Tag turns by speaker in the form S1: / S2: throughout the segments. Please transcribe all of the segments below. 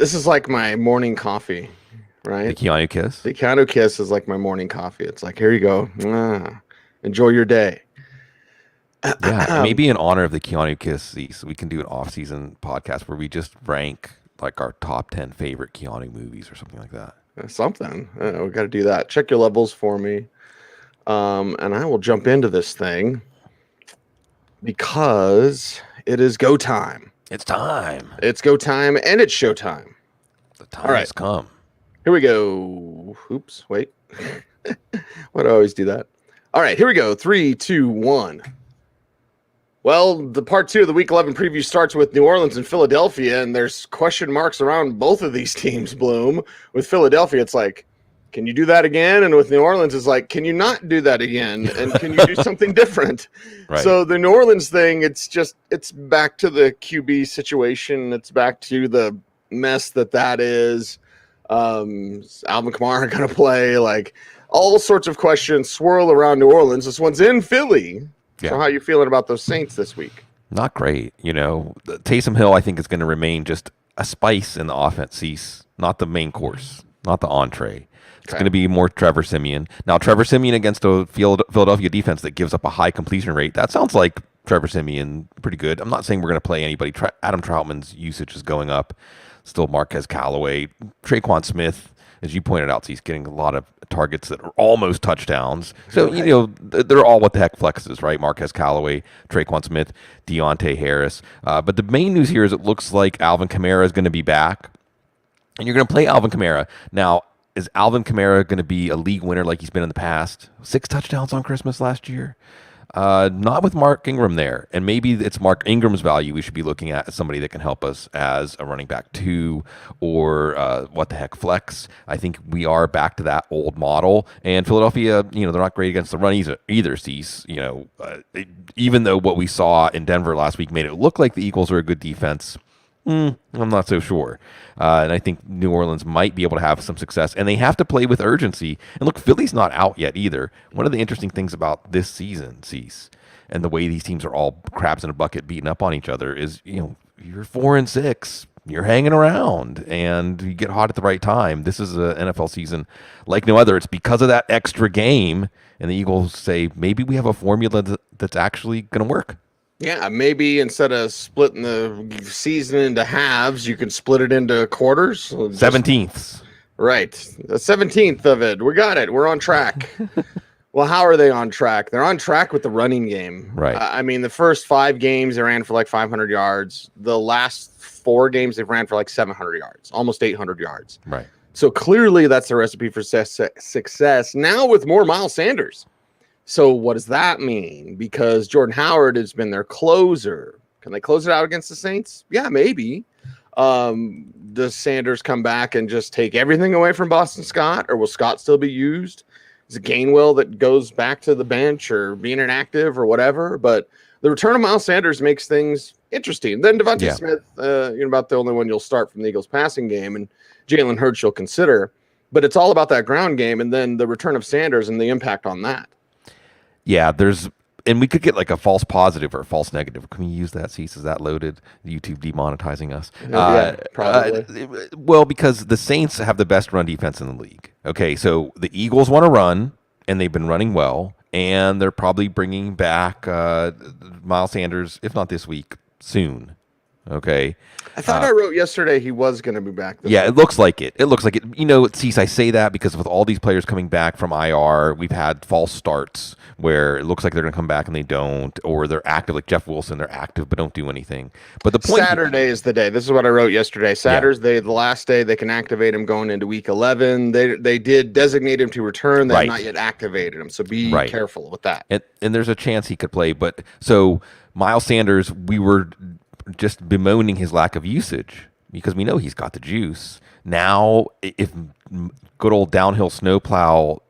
S1: This is like my morning coffee,
S2: The
S1: right?
S2: Keanu kiss.
S1: The Keanu kiss is like my morning coffee. It's like, here you go. Enjoy your day.
S2: Yeah, maybe in honor of the Keanu kiss, so we can do an off-season podcast where we just rank like our top 10 favorite Keanu movies or something like that.
S1: Something. We got to do that. Check your levels for me. And I will jump into this thing because it is go time.
S2: It's time.
S1: It's go time and it's show time.
S2: The time
S1: All right.
S2: has come.
S1: Here we go. Oops, wait. Why do I always do that? All right, here we go. 3, 2, 1. Well, the part 2 of the Week 11 preview starts with New Orleans and Philadelphia, and there's question marks around both of these teams, Bloom. With Philadelphia, it's like, can you do that again? And with New Orleans, it's like, can you not do that again? And can you do something different?
S2: Right.
S1: So the New Orleans thing, it's back to the QB situation. It's back to the mess that is. Alvin Kamara going to play? Like, all sorts of questions swirl around New Orleans. This one's in Philly.
S2: Yeah.
S1: So how are you feeling about those Saints this week?
S2: Not great. Taysom Hill, I think, is going to remain just a spice in the offense. He's not the main course, not the entree. It's going to be more Trevor Siemian. Now, Trevor Siemian against a Philadelphia defense that gives up a high completion rate, that sounds like Trevor Siemian pretty good. I'm not saying we're going to play anybody. Adam Troutman's usage is going up. Still Marquez Callaway. Traquan Smith, as you pointed out, he's getting a lot of targets that are almost touchdowns. So, they're all what the heck flexes, right? Marquez Callaway, Traquan Smith, Deontay Harris. But the main news here is it looks like Alvin Kamara is going to be back. And you're going to play Alvin Kamara. Now, is Alvin Kamara going to be a league winner like he's been in the past? 6 touchdowns on Christmas last year? Not with Mark Ingram there. And maybe it's Mark Ingram's value we should be looking at as somebody that can help us as a running back 2 or what the heck flex. I think we are back to that old model. And Philadelphia, they're not great against the run either. Cease, even though what we saw in Denver last week made it look like the Eagles are a good defense, I'm not so sure. And I think New Orleans might be able to have some success. And they have to play with urgency. And look, Philly's not out yet either. One of the interesting things about this season, Cease, and the way these teams are all crabs in a bucket beating up on each other is, you're 4-6. You're hanging around and you get hot at the right time. This is an NFL season like no other. It's because of that extra game. And the Eagles say, maybe we have a formula that's actually going to work.
S1: Yeah, maybe instead of splitting the season into halves, you can split it into quarters.
S2: 17ths.
S1: Right. The 17th of it. We got it. We're on track. Well, how are they on track? They're on track with the running game.
S2: Right.
S1: I mean, the first 5 games, they ran for like 500 yards. The last 4 games, they've ran for like 700 yards, almost 800 yards.
S2: Right.
S1: So clearly that's the recipe for success. Now with more Miles Sanders. So what does that mean? Because Jordan Howard has been their closer. Can they close it out against the Saints? Yeah, maybe. Does Sanders come back and just take everything away from Boston Scott, or will Scott still be used? Is it Gainwell that goes back to the bench or being inactive or whatever? But the return of Miles Sanders makes things interesting. Then Devontae Smith, about the only one you'll start from the Eagles passing game, and Jalen Hurts you'll consider. But it's all about that ground game, and then the return of Sanders and the impact on that.
S2: Yeah, and we could get like a false positive or a false negative. Can we use that, Cease? Is that loaded? YouTube demonetizing us?
S1: Yeah, probably.
S2: Well, because the Saints have the best run defense in the league. Okay, so the Eagles want to run, and they've been running well, and they're probably bringing back Miles Sanders, if not this week, soon. Okay.
S1: I thought I wrote yesterday he was going to be back.
S2: Yeah, it looks like it. It looks like it. Cease, I say that because with all these players coming back from IR, we've had false starts where it looks like they're going to come back and they don't, or they're active like Jeff Wilson. They're active but don't do anything. But the point
S1: Saturday is the day. This is what I wrote yesterday. Saturday, the last day they can activate him going into week 11. They did designate him to return. They have not yet activated him, so be careful with that.
S2: And there's a chance he could play. But so Miles Sanders, we were just bemoaning his lack of usage because we know he's got the juice. Now, if good old downhill snowplow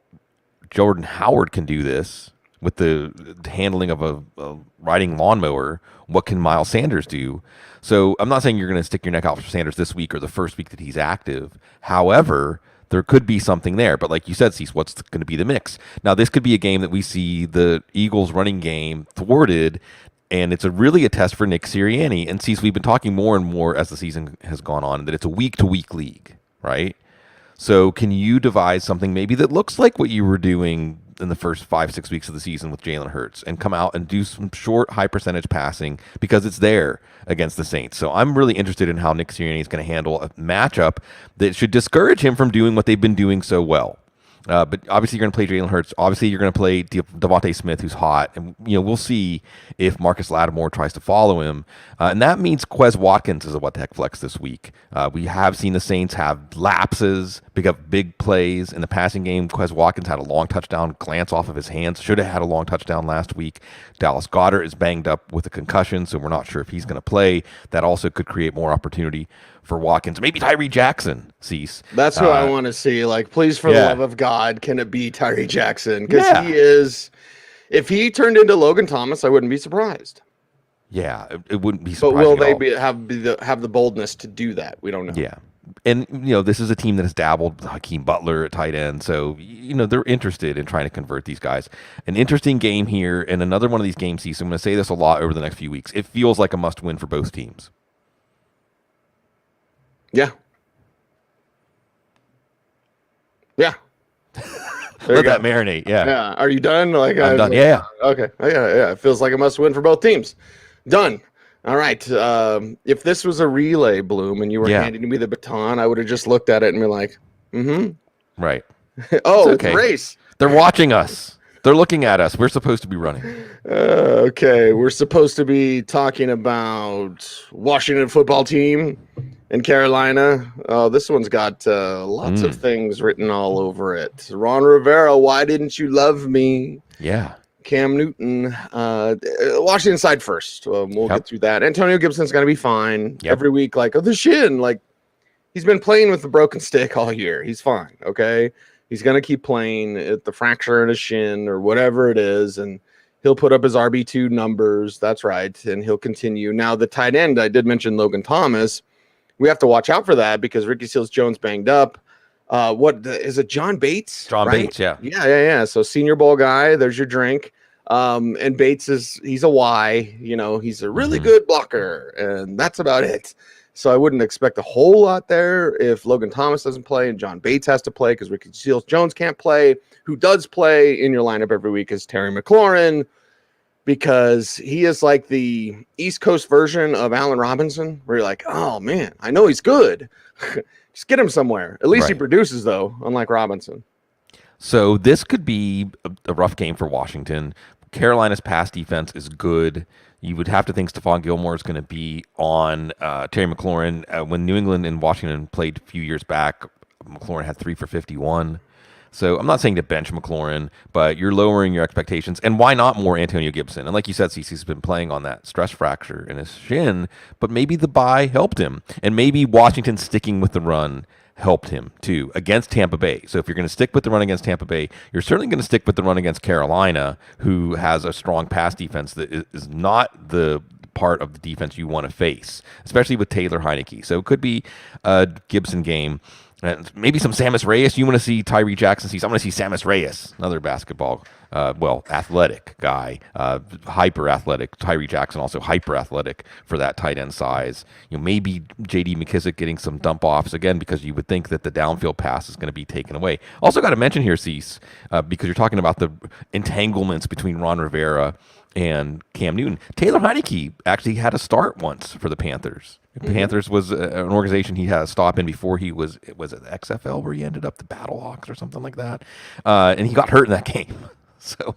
S2: Jordan Howard can do this with the handling of a riding lawnmower, what can Miles Sanders do? So I'm not saying you're going to stick your neck out for Sanders this week or the first week that he's active. However, there could be something there. But like you said, Cease, what's going to be the mix? Now, this could be a game that we see the Eagles running game thwarted. And it's really a test for Nick Sirianni. And since we've been talking more and more as the season has gone on that it's a week-to-week league, right? So can you devise something maybe that looks like what you were doing in the first 5-6 weeks of the season with Jalen Hurts and come out and do some short, high percentage passing because it's there against the Saints? So I'm really interested in how Nick Sirianni is going to handle a matchup that should discourage him from doing what they've been doing so well. But obviously you're going to play Jalen Hurts. Obviously you're going to play Devontae Smith, who's hot, and we'll see if Marcus Lattimore tries to follow him, and that means Quez Watkins is a what the heck flex this week. We have seen the Saints have lapses, pick up big plays in the passing game. Quez Watkins had a long touchdown glance off of his hands. Should have had a long touchdown last week. Dallas Goedert is banged up with a concussion, so we're not sure if he's going to play. That also could create more opportunity for Watkins. Maybe Tyree Jackson, Cease.
S1: That's what I want to see. Like, please, for the love of God, can it be Tyree Jackson? Because he is, if he turned into Logan Thomas, I wouldn't be surprised.
S2: Yeah, it wouldn't be surprising.
S1: But will they have the boldness to do that? We don't know.
S2: Yeah. And, this is a team that has dabbled with Hakeem Butler at tight end. So, they're interested in trying to convert these guys. An interesting game here, and another one of these game seasons. I'm going to say this a lot over the next few weeks. It feels like a must-win for both teams.
S1: Yeah. Yeah.
S2: Let that marinate. Yeah.
S1: Yeah. Are you done? Like,
S2: I'm done. Yeah.
S1: Okay. Yeah. It feels like a must win for both teams. Done. All right. If this was a relay, Bloom, and you were handing me the baton, I would have just looked at it and been like,
S2: Right.
S1: Oh, it's a race.
S2: They're watching us. They're looking at us. We're supposed to be running.
S1: Okay. We're supposed to be talking about Washington football team in Carolina. This one's got lots of things written all over it. Ron Rivera, why didn't you love me?
S2: Yeah.
S1: Cam Newton, Washington side first. We'll get through that. Antonio Gibson's going to be fine every week. Like, the shin, like he's been playing with the broken stick all year. He's fine. Okay. He's going to keep playing at the fracture in his shin or whatever it is. And he'll put up his RB2 numbers. That's right. And he'll continue. Now, the tight end, I did mention Logan Thomas. We have to watch out for that because Ricky Seals-Jones banged up. What is it? John Bates?
S2: John Bates, yeah.
S1: Yeah. So Senior Bowl guy, there's your drink. And Bates he's a Y, he's a really good blocker, and that's about it. So I wouldn't expect a whole lot there if Logan Thomas doesn't play and John Bates has to play because Ricky Seals-Jones can't play. Who does play in your lineup every week is Terry McLaurin, because he is like the East Coast version of Allen Robinson, where you're like, oh man, I know he's good. Just get him somewhere. At least he produces, though, unlike Robinson.
S2: So this could be a rough game for Washington. Carolina's pass defense is good. You would have to think Stephon Gilmore is going to be on Terry McLaurin. When New England and Washington played a few years back, McLaurin had 3 for 51. So I'm not saying to bench McLaurin, but you're lowering your expectations. And why not more Antonio Gibson? And like you said, CeCe's been playing on that stress fracture in his shin, but maybe the bye helped him. And maybe Washington sticking with the run helped him too against Tampa Bay. So if you're going to stick with the run against Tampa Bay, you're certainly going to stick with the run against Carolina, who has a strong pass defense that is not the part of the defense you want to face, especially with Taylor Heineke. So it could be a Gibson game. And maybe some Sammis Reyes. You want to see Tyree Jackson? I want to see Sammis Reyes, another basketball, athletic guy, hyper athletic. Tyree Jackson also hyper athletic for that tight end size. Maybe J.D. McKissick getting some dump offs again, because you would think that the downfield pass is going to be taken away. Also got to mention here, Cease, because you're talking about the entanglements between Ron Rivera and Cam Newton. Taylor Heineke actually had a start once for the Panthers. Panthers was an organization he had a stop in before he was it XFL, where he ended up the Battlehawks or something like that, and he got hurt in that game. So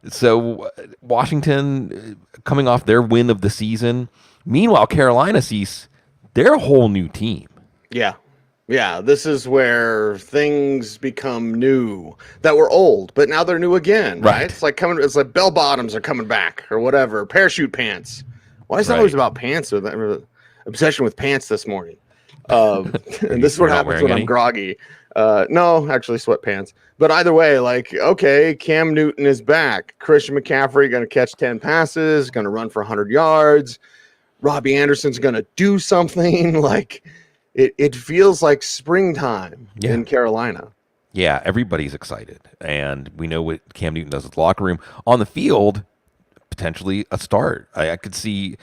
S2: so Washington coming off their win of the season. Meanwhile, Carolina sees they're a whole new team.
S1: Yeah, this is where things become new that were old, but now they're new again, right? It's like bell bottoms are coming back or whatever, parachute pants. Why is it always about pants? Or that obsession with pants this morning? And this is what happens when I'm groggy. No, actually sweatpants. But either way, okay, Cam Newton is back. Christian McCaffrey going to catch 10 passes, going to run for 100 yards. Robbie Anderson's going to do something. It feels like springtime in Carolina.
S2: Yeah, everybody's excited. And we know what Cam Newton does with the locker room. On the field, potentially a start. I could see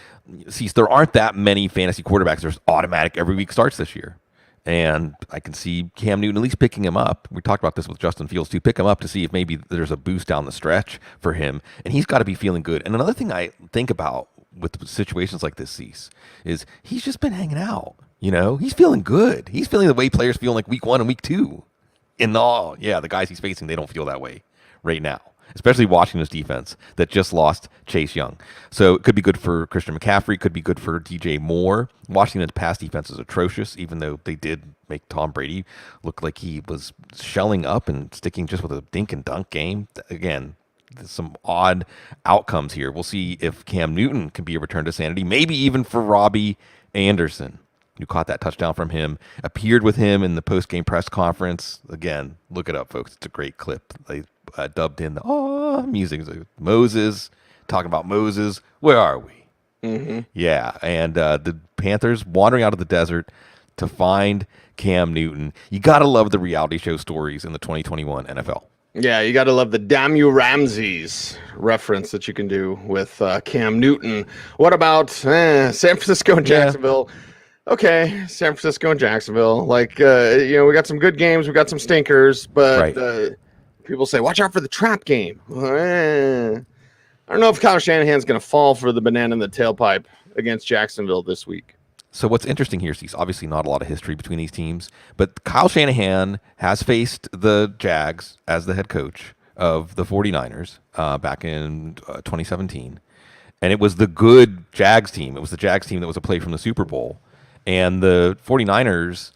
S2: there aren't that many fantasy quarterbacks. There's automatic every week starts this year. And I can see Cam Newton at least picking him up. We talked about this with Justin Fields too. Pick him up to see if maybe there's a boost down the stretch for him. And he's got to be feeling good. And another thing I think about with situations like this, Cease, is he's just been hanging out. He's feeling good. He's feeling the way players feel like week 1 and week 2. The guys he's facing, they don't feel that way right now, especially Washington's defense that just lost Chase Young. So it could be good for Christian McCaffrey, could be good for DJ Moore. Washington's pass defense is atrocious, even though they did make Tom Brady look like he was shelling up and sticking just with a dink and dunk game. Again, there's some odd outcomes here. We'll see if Cam Newton can be a return to sanity, maybe even for Robbie Anderson, who caught that touchdown from him, appeared with him in the post-game press conference. Again, look it up, folks. It's a great clip. They dubbed in the music. Moses, talking about Moses. Where are we?
S1: Mm-hmm.
S2: Yeah, and the Panthers wandering out of the desert to find Cam Newton. You got to love the reality show stories in the 2021 NFL.
S1: Yeah, you got to love the Damn You Ramses reference that you can do with Cam Newton. What about San Francisco and Jacksonville? Yeah. Okay, San Francisco and Jacksonville. We got some good games. We got some stinkers, but people say, watch out for the trap game. I don't know if Kyle Shanahan's going to fall for the banana in the tailpipe against Jacksonville this week.
S2: So what's interesting here is obviously not a lot of history between these teams, but Kyle Shanahan has faced the Jags as the head coach of the 49ers back in 2017, and it was the good Jags team. It was the Jags team that was a play from the Super Bowl, and the 49ers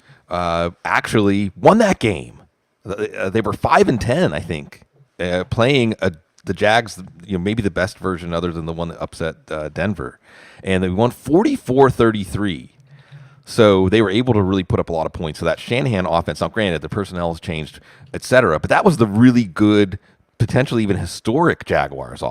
S2: actually won that game. They were 5-10, I think, playing the Jags, maybe the best version other than the one that upset Denver. And they won 44-33. So they were able to really put up a lot of points. So that Shanahan offense, now granted, the personnel has changed, et cetera, but that was the really good, potentially even historic Jaguars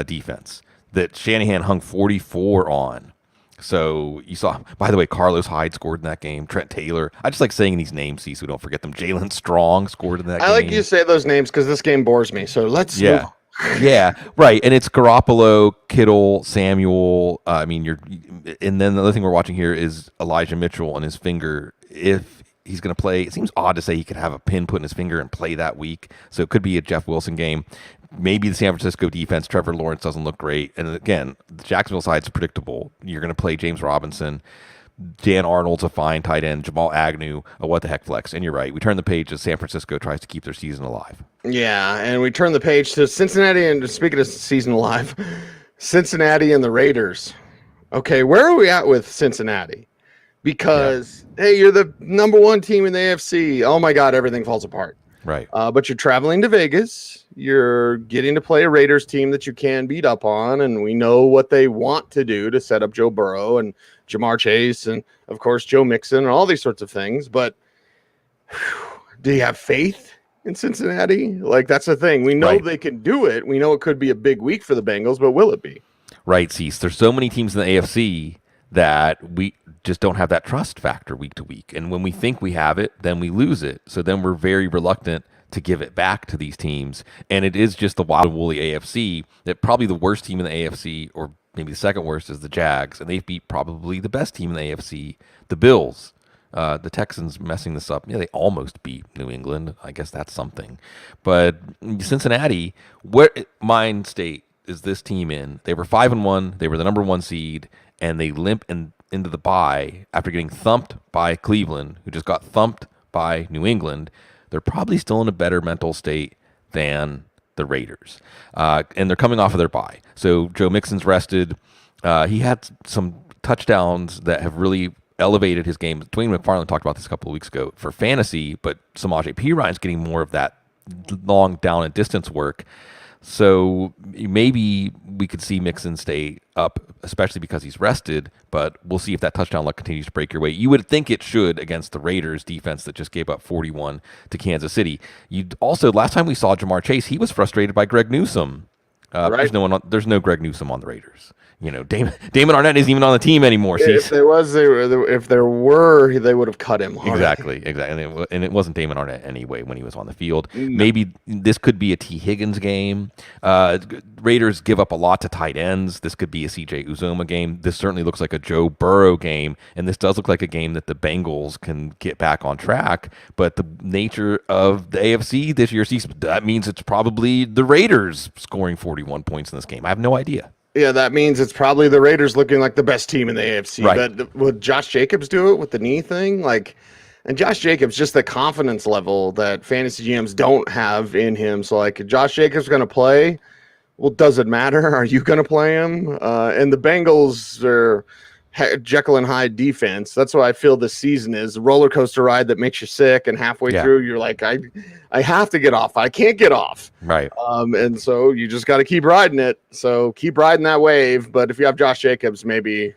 S2: defense that Shanahan hung 44 on. So you saw, by the way, Carlos Hyde scored in that game. Trent Taylor. I just like saying these names, so we don't forget them. Jalen Strong scored in that game.
S1: I like you say those names because this game bores me. So let's move on.
S2: Yeah, right. And it's Garoppolo, Kittle, Samuel. And then the other thing we're watching here is Elijah Mitchell and his finger. If he's going to play, it seems odd to say he could have a pin put in his finger and play that week. So it could be a Jeff Wilson game. Maybe the San Francisco defense, Trevor Lawrence doesn't look great. And again, the Jacksonville side's predictable. You're going to play James Robinson. Dan Arnold's a fine tight end. Jamal Agnew, a what the heck flex. And you're right. We turn the page as San Francisco tries to keep their season alive.
S1: Yeah, and we turn the page to Cincinnati. And speaking of season alive, Cincinnati and the Raiders. Okay, where are we at with Cincinnati? Because, hey, you're the number one team in the AFC. Oh, my God, everything falls apart.
S2: Right.
S1: But you're traveling to Vegas. You're getting to play a Raiders team that you can beat up on, and we know what they want to do to set up Joe Burrow and Jamar Chase and, of course, Joe Mixon and all these sorts of things. But do you have faith in Cincinnati? That's the thing. We know they can do it. We know it could be a big week for the Bengals, but will it be?
S2: Right, Cease. There's so many teams in the AFC that we just don't have that trust factor week to week. And when we think we have it, then we lose it. So then we're very reluctant to give it back to these teams. And it is just the wild and woolly AFC that probably the worst team in the AFC, or maybe the second worst, is the Jags. And they've beat probably the best team in the AFC, the Bills. The Texans messing this up. Yeah, they almost beat New England. I guess that's something. But Cincinnati, what mind state is this team in? They were 5-1. They were the number one seed, and they limp into the bye after getting thumped by Cleveland, who just got thumped by New England. They're probably still in a better mental state than the Raiders. And they're coming off of their bye. So Joe Mixon's rested. He had some touchdowns that have really elevated his game. Dwayne McFarland talked about this a couple of weeks ago for fantasy, but Samaje Perine getting more of that long down and distance work. So maybe we could see Mixon stay up, especially because he's rested, but we'll see if that touchdown luck continues to break your way. You would think it should against the Raiders defense that just gave up 41 to Kansas City. Last time we saw Jamar Chase, he was frustrated by Greg Newsome.
S1: Right.
S2: There's no Greg Newsome on the Raiders. Damon Arnett isn't even on the team anymore.
S1: If there was, if there were, they would have cut him.
S2: Exactly. And it wasn't Damon Arnett anyway when he was on the field.
S1: No.
S2: Maybe this could be a T. Higgins game. Raiders give up a lot to tight ends. This could be a CJ Uzoma game. This certainly looks like a Joe Burrow game, and this does look like a game that the Bengals can get back on track. But the nature of the AFC this year, that means it's probably the Raiders scoring 41 points in this game. I have no idea.
S1: Yeah, that means it's probably the Raiders looking like the best team in the AFC.
S2: Right.
S1: But would Josh Jacobs do it with the knee thing? And Josh Jacobs, just the confidence level that fantasy GMs don't have in him. So, Josh Jacobs going to play? Well, does it matter? Are you going to play him? And the Bengals are Jekyll and Hyde defense. That's what I feel this season is a roller coaster ride that makes you sick. And halfway through, you're like, I have to get off. I can't get off.
S2: Right.
S1: And so you just got to keep riding it. So keep riding that wave. But if you have Josh Jacobs, maybe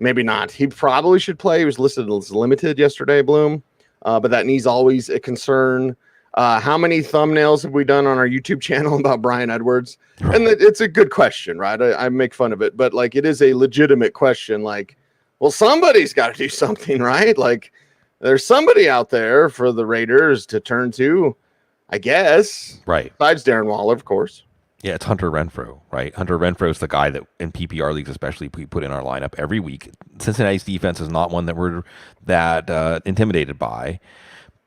S1: not. He probably should play. He was listed as limited yesterday, Bloom. But that knee's always a concern. How many thumbnails have we done on our YouTube channel about Bryan Edwards? Right. And it's a good question, right? I make fun of it, but it is a legitimate question. Well, somebody's got to do something, right? There's somebody out there for the Raiders to turn to, I guess.
S2: Right.
S1: Besides Darren Waller, of course.
S2: Yeah, it's Hunter Renfrow, right? Hunter Renfrow is the guy that in PPR leagues, especially, we put in our lineup every week. Cincinnati's defense is not one that we're that intimidated by.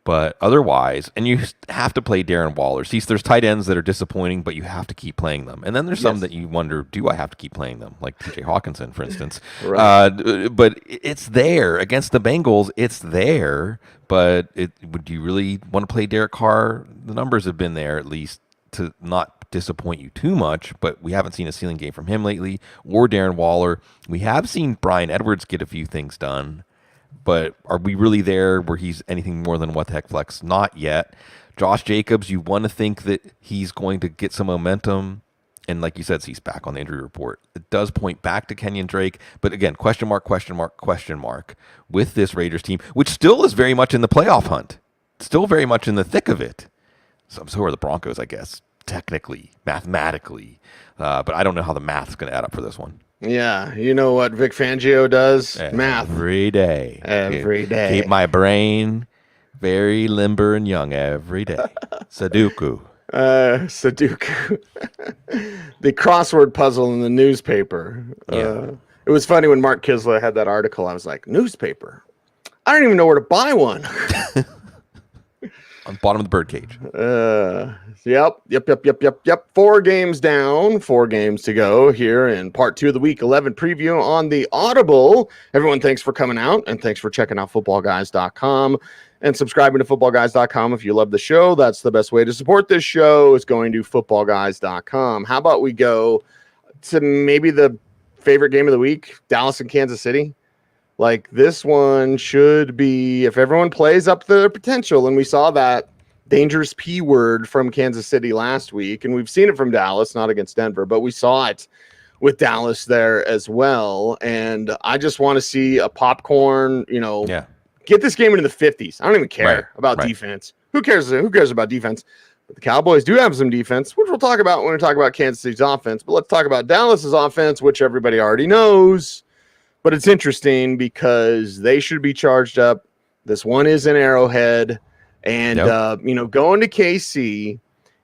S2: But otherwise, and you have to play Darren Waller. See, there's tight ends that are disappointing, but you have to keep playing them. And then there's some that you wonder, do I have to keep playing them? Like TJ Hawkinson, for instance. Right. But it's there. Against the Bengals, it's there. But would you really want to play Derek Carr? The numbers have been there, at least, to not disappoint you too much. But we haven't seen a ceiling game from him lately, or Darren Waller. We have seen Bryan Edwards get a few things done. But are we really there where he's anything more than what the heck flex? Not yet. Josh Jacobs, you want to think that he's going to get some momentum. And like you said, he's back on the injury report. It does point back to Kenyon Drake. But again, question mark with this Raiders team, which still is very much in the playoff hunt. Still very much in the thick of it. So are the Broncos, I guess, technically, mathematically. But I don't know how the math's going to add up for this one.
S1: Yeah, you know what Vic Fangio does? Math.
S2: Every day.
S1: Every day.
S2: Keep my brain very limber and young every day. Sudoku.
S1: Sudoku. The crossword puzzle in the newspaper.
S2: Yeah.
S1: It was funny when Mark Kisler had that article. I was like, newspaper? I don't even know where to buy one.
S2: On the bottom of the birdcage.
S1: Yep. 4 games down, 4 games to go here in part 2 of the Week 11 preview on the Audible. Everyone, thanks for coming out, and thanks for checking out footballguys.com and subscribing to footballguys.com. If you love the show, that's the best way to support this show, is going to footballguys.com. How about we go to maybe the favorite game of the week, Dallas and Kansas City? This one should be, if everyone plays up their potential, and we saw that dangerous P word from Kansas City last week, and we've seen it from Dallas, not against Denver, but we saw it with Dallas there as well. And I just want to see a popcorn, get this game into the 50s. I don't even care about defense. Who cares about defense? But the Cowboys do have some defense, which we'll talk about when we talk about Kansas City's offense. But let's talk about Dallas's offense, which everybody already knows. But it's interesting because they should be charged up. This one is in Arrowhead. And, going to KC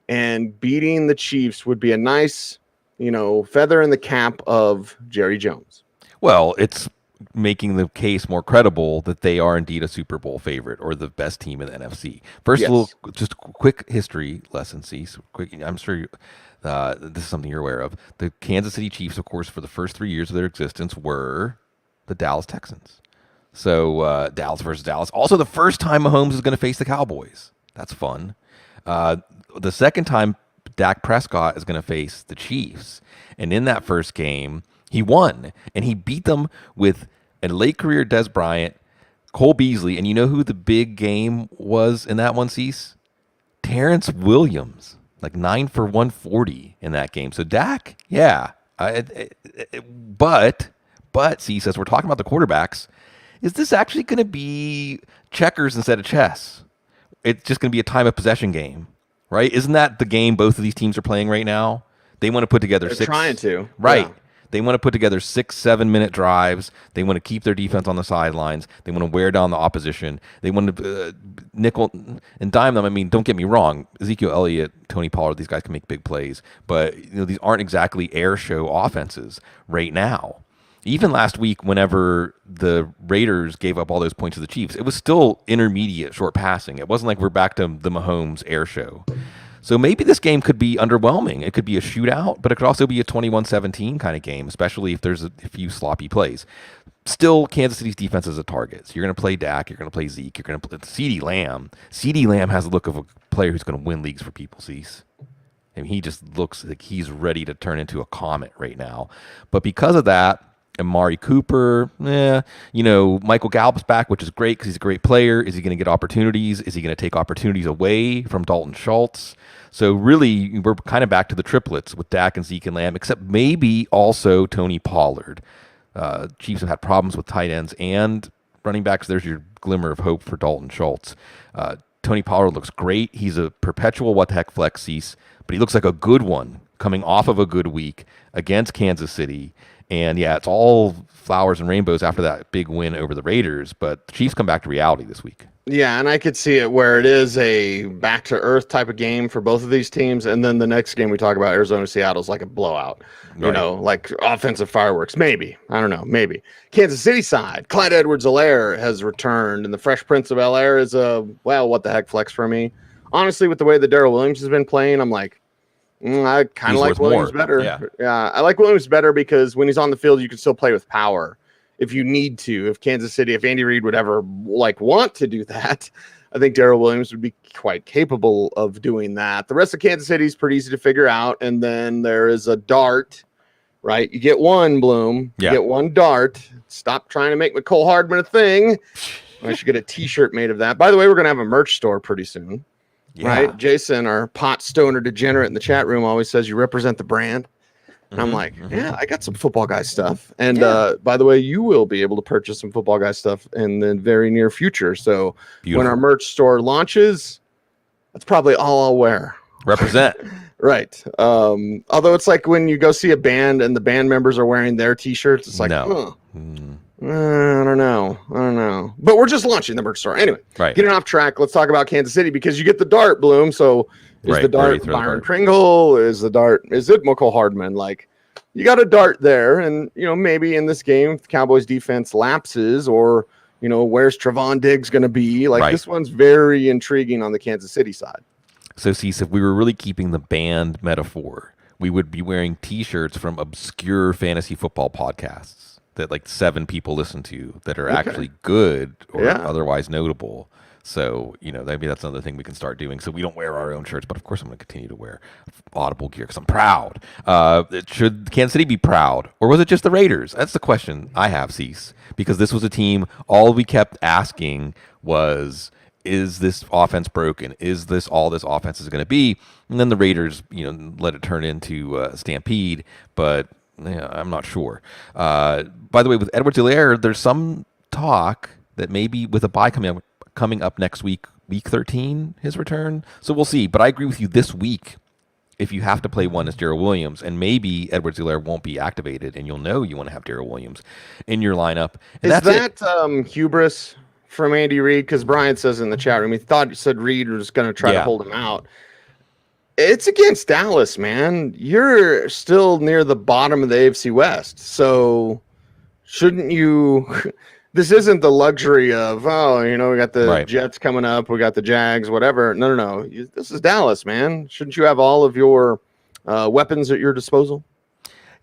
S1: and beating the Chiefs would be a nice, feather in the cap of Jerry Jones.
S2: Well, it's making the case more credible that they are indeed a Super Bowl favorite or the best team in the NFC. First, just a quick history lesson, Cease. I'm sure this is something you're aware of. The Kansas City Chiefs, of course, for the first 3 years of their existence were the Dallas Texans. So Dallas versus Dallas. Also, the first time Mahomes is going to face the Cowboys. That's fun. The second time Dak Prescott is going to face the Chiefs. And in that first game, he won. And he beat them with a late career Des Bryant, Cole Beasley. And you know who the big game was in that one, Cease? Terrence Williams. 9 for 140 in that game. So Dak, but Cease, as we're talking about the quarterbacks, is this actually going to be checkers instead of chess? It's just going to be a time of possession game, right? Isn't that the game both of these teams are playing right now? They want to put together
S1: They're trying to.
S2: Right.
S1: Yeah.
S2: They want to put together 6-7 minute drives. They want to keep their defense on the sidelines. They want to wear down the opposition. They want to nickel and dime them. I mean, don't get me wrong. Ezekiel Elliott, Tony Pollard, these guys can make big plays, but these aren't exactly air show offenses right now. Even last week, whenever the Raiders gave up all those points to the Chiefs, it was still intermediate short passing. It wasn't like we're back to the Mahomes air show. So maybe this game could be underwhelming. It could be a shootout, but it could also be a 21-17 kind of game, especially if there's a few sloppy plays. Still, Kansas City's defense is a target. So you're going to play Dak, you're going to play Zeke, you're going to play CeeDee Lamb. CeeDee Lamb has the look of a player who's going to win leagues for people, Cease. I mean, he just looks like he's ready to turn into a comet right now. But because of that, Amari Cooper, Michael Gallup's back, which is great because he's a great player. Is he going to get opportunities? Is he going to take opportunities away from Dalton Schultz? So really, we're kind of back to the triplets with Dak and Zeke and Lamb, except maybe also Tony Pollard. Chiefs have had problems with tight ends and running backs. There's your glimmer of hope for Dalton Schultz. Tony Pollard looks great. He's a perpetual what-the-heck flex cease, but he looks like a good one coming off of a good week against Kansas City. And yeah, it's all flowers and rainbows after that big win over the Raiders, but the Chiefs come back to reality this week.
S1: Yeah, and I could see it where it is a back-to-earth type of game for both of these teams, and then the next game we talk about, Arizona-Seattle, is like a blowout, like offensive fireworks. Maybe. I don't know. Maybe. Kansas City side, Clyde Edwards-Helaire has returned, and the Fresh Prince of Bel-Air is what-the-heck flex for me. Honestly, with the way that Darrell Williams has been playing, I'm like, I kind of like Williams better. Yeah, I like Williams better because when he's on the field, you can still play with power if you need to. If Kansas City, if Andy Reid would ever want to do that, I think Darrell Williams would be quite capable of doing that. The rest of Kansas City is pretty easy to figure out. And then there is a dart, right? You get one, Bloom. You get one dart. Stop trying to make Mecole Hardman a thing. I should get a T-shirt made of that. By the way, we're going to have a merch store pretty soon. Yeah. Right, Jason, our pot stoner degenerate in the chat room, always says you represent the brand, and I'm like, yeah, I got some Football Guy stuff. And by the way, you will be able to purchase some Football Guy stuff in the very near future. So when our merch store launches, that's probably all I'll wear.
S2: Represent.
S1: Right. Although it's like when you go see a band and the band members are wearing their T-shirts, it's like, I don't know. But we're just launching the merch store. Anyway, getting off track, let's talk about Kansas City because you get the dart, Bloom. So is the dart Byron Pringle? Is it Mecole Hardman? Like, you got a dart there. And, maybe in this game, if the Cowboys defense lapses or, where's Trevon Diggs going to be? Like, this one's very intriguing on the Kansas City side.
S2: So, Cease, if we were really keeping the band metaphor, we would be wearing T-shirts from obscure fantasy football podcasts that like 7 people listen to that are actually good or otherwise notable. So, maybe that's another thing we can start doing. So we don't wear our own shirts, but of course I'm going to continue to wear Audible gear because I'm proud. Should Kansas City be proud? Or was it just the Raiders? That's the question I have, Cease. Because this was a team, all we kept asking was, is this offense broken? Is this all this offense is going to be? And then the Raiders, let it turn into a stampede. But yeah, I'm not sure. By the way, with Edwards-Helaire, there's some talk that maybe with a bye coming up next week, week 13, his return. So we'll see. But I agree with you this week. If you have to play one as Darrell Williams, and maybe Edwards-Helaire won't be activated, and you'll know you want to have Darrell Williams in your lineup. And
S1: is that hubris from Andy Reid? Because Brian says in the chat room, he said Reid was going to try to hold him out. It's against Dallas, man. You're still near the bottom of the AFC West. So shouldn't you? This isn't the luxury of, we got the Jets coming up. We got the Jags, whatever. No. This is Dallas, man. Shouldn't you have all of your weapons at your disposal?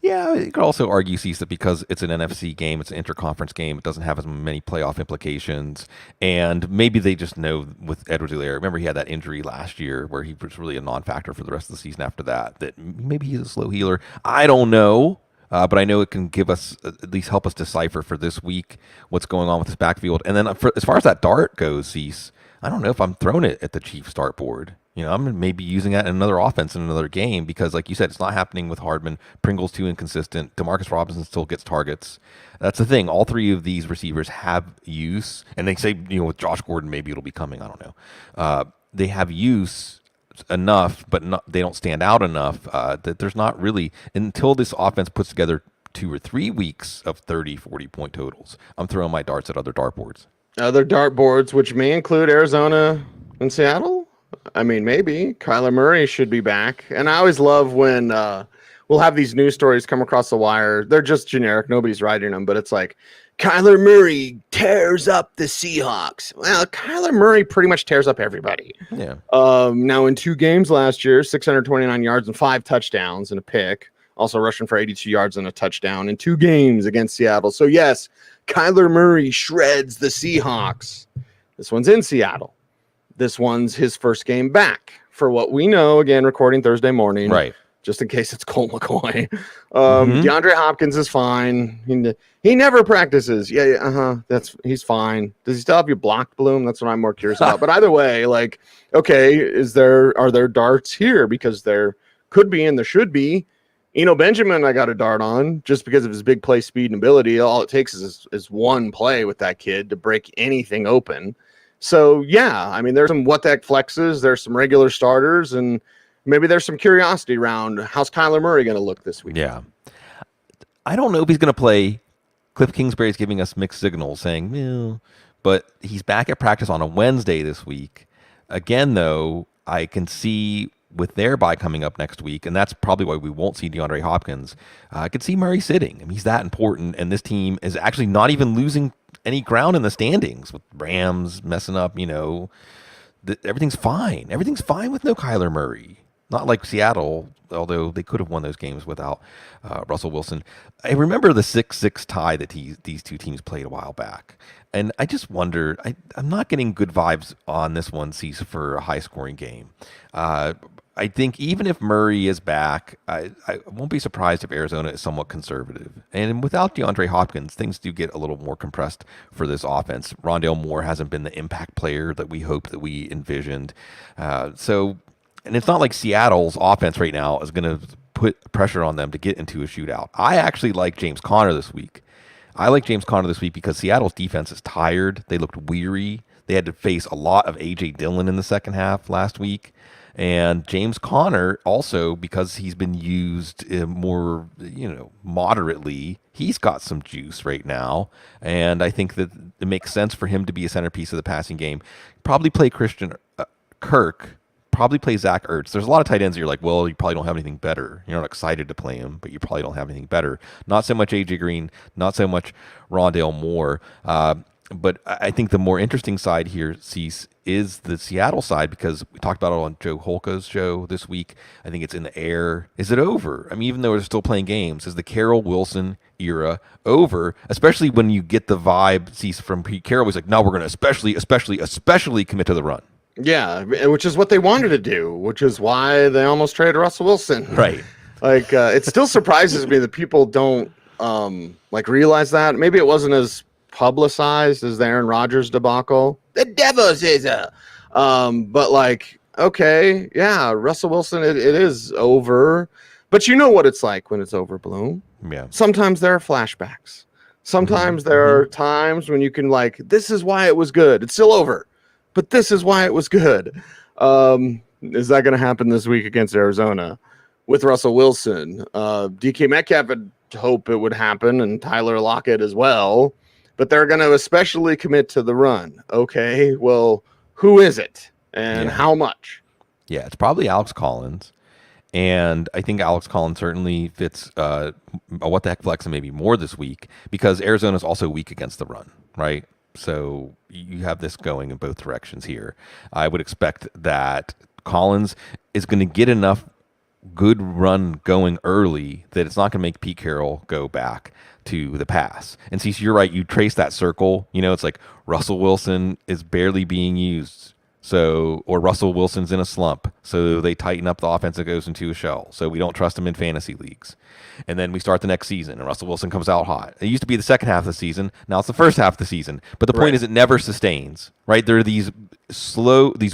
S2: Yeah, you could also argue, Cease, that because it's an NFC game, it's an interconference game, it doesn't have as many playoff implications. And maybe they just know with Edwards-Helaire, remember he had that injury last year where he was really a non-factor for the rest of the season after that maybe he's a slow healer. I don't know, but I know it can give us, at least help us decipher for this week what's going on with this backfield. And then as far as that dart goes, Cease, I don't know if I'm throwing it at the Chiefs start board. I'm maybe using that in another offense in another game because, like you said, it's not happening with Hardman. Pringle's too inconsistent. Demarcus Robinson still gets targets. That's the thing. All 3 of these receivers have use, and they say, with Josh Gordon, maybe it'll be coming. I don't know. They have use enough, but they don't stand out enough that there's not really, until this offense puts together 2 or 3 weeks of 30, 40-point totals. I'm throwing my darts at other dartboards.
S1: Other dartboards, which may include Arizona and Seattle. I mean, maybe Kyler Murray should be back. And I always love when we'll have these news stories come across the wire. They're just generic. Nobody's writing them, but it's like Kyler Murray tears up the Seahawks. Well, Kyler Murray pretty much tears up everybody.
S2: Yeah.
S1: Now in 2 games last year, 629 yards and 5 touchdowns and a pick. Also rushing for 82 yards and a touchdown in 2 games against Seattle. So yes, Kyler Murray shreds the Seahawks. This one's in Seattle. This one's his first game back. For what we know, again, recording Thursday morning.
S2: Right.
S1: Just in case it's Colt McCoy. DeAndre Hopkins is fine. He never practices. He's fine. Does he still have you blocked, Bloom? That's what I'm more curious about. But either way, like, okay, are there darts here? Because there could be and there should be. Eno Benjamin, I got a dart on just because of his big play speed and ability. All it takes is one play with that kid to break anything open. So, yeah, I mean, there's some what the heck flexes. There's some regular starters, and maybe there's some curiosity around how's Kyler Murray going to look this week.
S2: Yeah. I don't know if he's going to play. Cliff Kingsbury's giving us mixed signals saying, but he's back at practice on a Wednesday this week. Again, though, I can see with their bye coming up next week, and that's probably why we won't see DeAndre Hopkins, I could see Murray sitting. I mean, he's that important, and this team is actually not even losing any ground in the standings with Rams messing up, everything's fine. Everything's fine with no Kyler Murray. Not like Seattle, although they could have won those games without Russell Wilson. I remember the 6-6 tie that these two teams played a while back. And I just wonder, I'm not getting good vibes on this one, Cease, for a high-scoring game. I think even if Murray is back, I won't be surprised if Arizona is somewhat conservative. And without DeAndre Hopkins, things do get a little more compressed for this offense. Rondale Moore hasn't been the impact player that we hoped, that we envisioned. And it's not like Seattle's offense right now is going to put pressure on them to get into a shootout. I actually like James Conner this week. Because Seattle's defense is tired. They looked weary. They had to face a lot of A.J. Dillon in the second half last week. And James Conner also, because he's been used more, moderately, he's got some juice right now. And I think that it makes sense for him to be a centerpiece of the passing game. Probably play Christian Kirk. Probably play Zach Ertz. There's a lot of tight ends that you're like, well, you probably don't have anything better. You're not excited to play him, but you probably don't have anything better. Not so much A.J. Green, not so much Rondale Moore. But I think the more interesting side here, Cease, is the Seattle side, because we talked about it on Joe Holka's show this week. I think it's in the air. Is it over? I mean, even though they're still playing games, is the Carroll Wilson era over? Especially when you get the vibe, Cease, from Pete Carroll. He's like, no, we're going to especially commit to the run.
S1: Yeah, which is what they wanted to do, which is why they almost traded Russell Wilson.
S2: Right.
S1: Like, it still surprises me that people don't realize that. Maybe it wasn't as publicized as the Aaron Rodgers debacle. The Devils is but okay, yeah, Russell Wilson, it is over. But you know what it's like when it's over, Bloom.
S2: Yeah.
S1: Sometimes there are flashbacks. Sometimes there are times when you can this is why it was good. It's still over, but this is why it was good. Is that going to happen this week against Arizona with Russell Wilson? DK Metcalf would hope it would happen, and Tyler Lockett as well. But they're going to especially commit to the run. Okay, well, who is it and how much?
S2: Yeah, it's probably Alex Collins. And I think Alex Collins certainly fits a what the heck flex and maybe more this week, because Arizona's also weak against the run, right? So you have this going in both directions here. I would expect that Collins is going to get enough good run going early that it's not going to make Pete Carroll go back to the pass. And see, so you're right. You trace that circle. It's like Russell Wilson is barely being used. Or Russell Wilson's in a slump. So they tighten up the offense that goes into a shell. So we don't trust him in fantasy leagues. And then we start the next season and Russell Wilson comes out hot. It used to be the second half of the season. Now it's the first half of the season. But the point is it never sustains, right? There are these